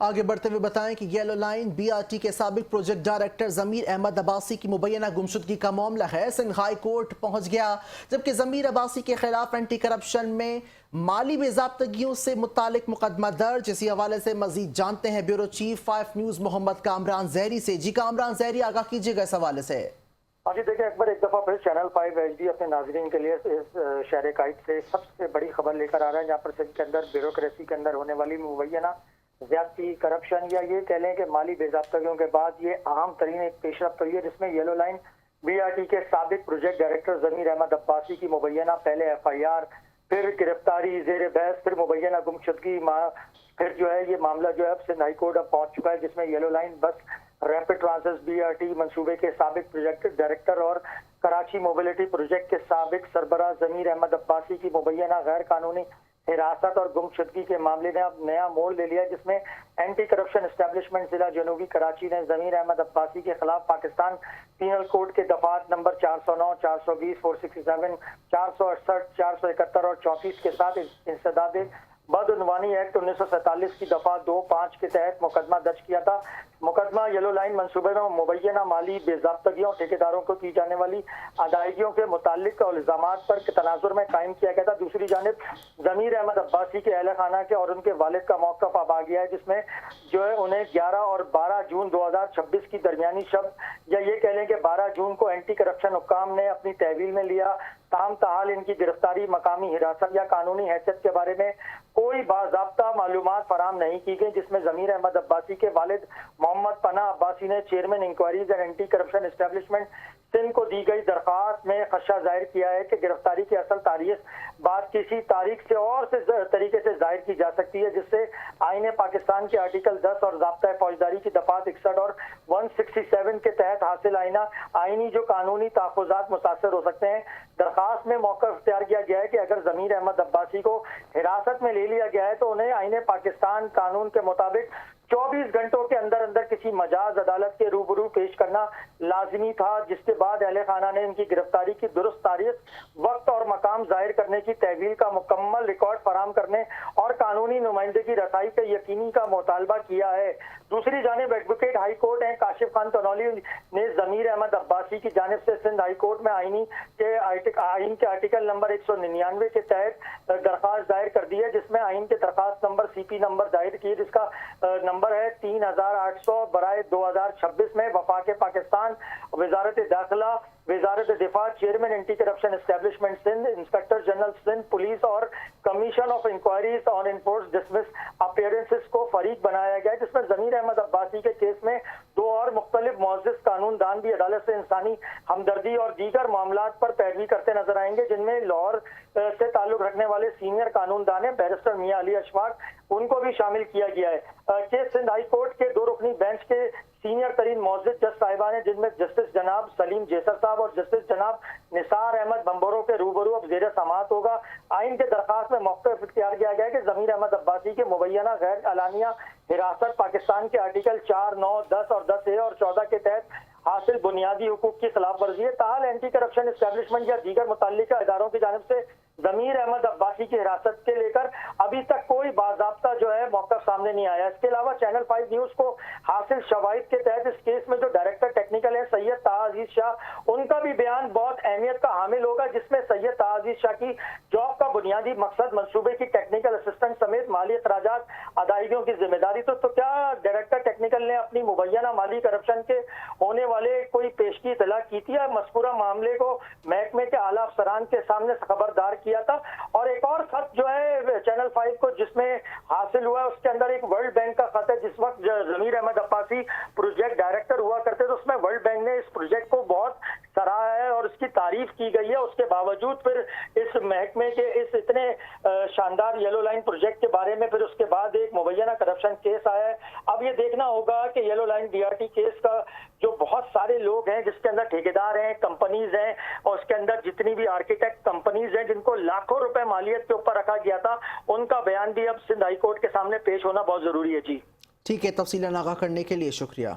آگے بڑھتے ہوئے بتائیں کہ yellow line B R T کے سابق پروجیکٹ ڈائریکٹر ضمیر احمد عباسی کی مبینہ گمشدگی کا معاملہ ہے سندھ ہائی کورٹ پہنچ گیا، جبکہ ضمیر عباسی کے خلاف اینٹی کرپشن میں مالی بے ضابطگیوں سے متعلق مقدمہ درج۔ اسی حوالے سے مزید جانتے ہیں بیورو چیف 5 نیوز محمد کامران زہری سے۔ جی کامران زہری، آگاہ کیجیے گا اس حوالے سے۔ جی دیکھیں اکبر، ایک دفعہ پھر چینل 5 ایچ ڈی اپنے ناظرین کے لیے اس شہر قائد سے سب سے بڑی خبر لے کر آ رہا ہے، جہاں پر سندھ کے اندر بیوروکریسی کے اندر ہونے والی مبینہ زیادتی، کرپشن یا یہ کہہ لیں کہ مالی بے ضابطگیوں کے بعد یہ اہم ترین ایک پیش رفت ہوئی ہے، جس میں yellow line B R T کے سابق پروجیکٹ ڈائریکٹر ضمیر احمد عباسی کی مبینہ پہلے ایف آئی آر، پھر گرفتاری، زیر بحث، پھر مبینہ گمشدگی، پھر جو ہے یہ معاملہ جو ہے اب سندھ ہائی کورٹ اب پہنچ چکا ہے، جس میں yellow line bus rapid transit B R T منصوبے کے سابق پروجیکٹ ڈائریکٹر اور کراچی موبلٹی پروجیکٹ کے سابق سربراہ ضمیر احمد عباسی کی مبینہ غیر قانونی حراست اور گمشدگی کے معاملے نے اب نیا موڑ لے لیا، جس میں اینٹی کرپشن اسٹیبلشمنٹ ضلع جنوبی کراچی نے ضمیر احمد عباسی کے خلاف پاکستان پینل کوڈ کے دفعات نمبر 409، 420، 467، 468، 471 اور 34 کے ساتھ انسداد بدعنوانی ایکٹ 1947 کی دفعہ 2(5) کے تحت مقدمہ درج کیا تھا۔ مقدمہ یلو لائن منصوبے میں مبینہ مالی بے ضابطگیوں، ٹھیکیداروں کو کی جانے والی ادائیگیوں کے متعلق الزامات پر تناظر میں قائم کیا گیا تھا۔ دوسری جانب ضمیر احمد عباسی کے اہل خانہ کے اور ان کے والد کا موقف اب آ گیا ہے، جس میں جو ہے انہیں 11 اور 12 جون 2026 کی درمیانی شب یا یہ کہہ لیں کہ 12 جون کو اینٹی کرپشن حکام نے اپنی تحویل میں لیا۔ تاہم تاحال ان کی گرفتاری، مقامی حراست یا قانونی حیثیت کے بارے میں کوئی باضابطہ معلومات فراہم نہیں کی گئی، جس میں ضمیر احمد عباسی کے والد محمد پناہ عباسی نے chairman inquiries and anti corruption establishment Sindh کو دی گئی درخواست میں خدشہ ظاہر کیا ہے کہ گرفتاری کی اصل تاریخ بعد کسی تاریخ سے اور سے طریقے سے ظاہر کی جا سکتی ہے، جس سے آئین پاکستان کے آرٹیکل 10 اور ضابطہ فوجداری کی دفعات 61 اور 167 کے تحت حاصل آئینی جو قانونی تحفظات متاثر ہو سکتے ہیں۔ درخواست میں موقع اختیار کیا گیا ہے کہ اگر ضمیر احمد عباسی کو حراست میں لے لیا گیا ہے تو انہیں آئین پاکستان قانون کے مطابق 24 گھنٹوں کے اندر اندر کسی مجاز عدالت کے روبرو پیش کرنا لازمی تھا، جس کے بعد اہل خانہ نے ان کی گرفتاری کی درست تاریخ، وقت اور مقام ظاہر کرنے کی تحویل کا مکمل ریکارڈ فراہم کرنے اور قانونی نمائندگی رسائی کے یقینی کا مطالبہ کیا ہے۔ دوسری جانب ایڈوکیٹ ہائی کورٹ ہیں کاشف خان تنولی نے ضمیر احمد عباسی کی جانب سے سندھ ہائی کورٹ میں آئین کے آرٹیکل نمبر 199 کے تحت درخواست دائر کر دی ہے، جس میں آئین کے درخواست نمبر CP نمبر دائر کی، جس کا نمبر ہے 3800 برائے 2026 میں وفاق پاکستان، وزارت داخلہ، وزارت دفاع، chairman anti corruption establishment Sindh, inspector general Sindh police اور commission of inquiries on enforced disappearances کو فریق بنایا گیا ہے، جس میں ضمیر احمد عباسی کے کیس میں 2 اور مختلف معزز قانون دان بھی عدالت سے انسانی ہمدردی اور دیگر معاملات پر پیروی کرتے نظر آئیں گے، جن میں لاہور سے تعلق رکھنے والے سینئر قانون دان ہیں بیرسٹر میاں علی اشفاق، ان کو بھی شامل کیا گیا ہے۔ کیس سندھ ہائی کورٹ کے 2 رکنی بینچ کے سینئر ترین معزز جج صاحبان ہیں، جن میں جسٹس جناب سلیم جیسر صاحب اور جسٹس جناب نثار احمد بمبورو کے روبرو اب زیر سماعت ہوگا۔ آئین کے درخواست میں موقف اختیار کیا گیا ہے کہ ضمیر احمد عباسی کے مبینہ غیر اعلانیہ حراست پاکستان کے آرٹیکل 4، 9، 10 اور 10A اور 14 کے تحت حاصل بنیادی حقوق کی خلاف ورزی ہے۔ تاحال اینٹی کرپشن اسٹیبلشمنٹ یا دیگر متعلقہ اداروں کی جانب سے ضمیر احمد عباسی کی حراست کے لے کر ابھی تک کوئی باضابطہ جو ہے موقف سامنے نہیں آیا۔ اس کے علاوہ چینل 5 نیوز کو حاصل شواہد کے تحت اس کیس میں جو ڈائریکٹر ٹیکنیکل ہے سید طه عزیز شاہ، ان کا بھی بیان بہت اہمیت کا حامل ہوگا، جس میں سید طه عزیز شاہ کی جاب کا بنیادی مقصد منصوبے کی ٹیکنیکل اسسٹنٹ سمیت مالی اخراجات ادائیگیوں کی ذمہ داری تو کیا ڈائریکٹر ٹیکنیکل نے اپنی مبینہ مالی کرپشن کے ہونے والے کوئی پیشگی اطلاع کی تھی یا مذکورہ معاملے کو محکمے کے اعلیٰ افسران کے سامنے خبردار کیا تھا؟ اور ایک اور خط جو ہے چینل 5 کو جس میں حاصل ہوا ہے، اس کے اندر ایک ورلڈ بینک کا خط ہے۔ جس وقت ضمیر احمد عباسی پروجیکٹ ڈائریکٹر ہوا کرتے تو اس میں ورلڈ بینک نے اس پروجیکٹ کو بہت سراہا ہے اور اس کی تعریف کی گئی ہے، اس کے باوجود پھر اس محکمے کے اس اتنے شاندار یلو لائن پروجیکٹ کے بارے میں پھر اس کے بعد ایک مبینہ کرپشن کیس آیا ہے۔ اب یہ دیکھنا ہوگا کہ یلو لائن BRT کیس کا جو بہت سارے لوگ ہیں، جس کے اندر ٹھیکیدار ہیں، کمپنیز ہیں اور اس کے اندر جتنی بھی آرکیٹیکٹ کمپنیز ہیں جن کو لاکھوں روپے مالیت کے اوپر رکھا گیا تھا، ان کا بیان بھی اب سندھ ہائی کورٹ کے سامنے پیش ہونا بہت ضروری ہے۔ جی ٹھیک ہے، تفصیلاً آگاہ کرنے کے لیے شکریہ۔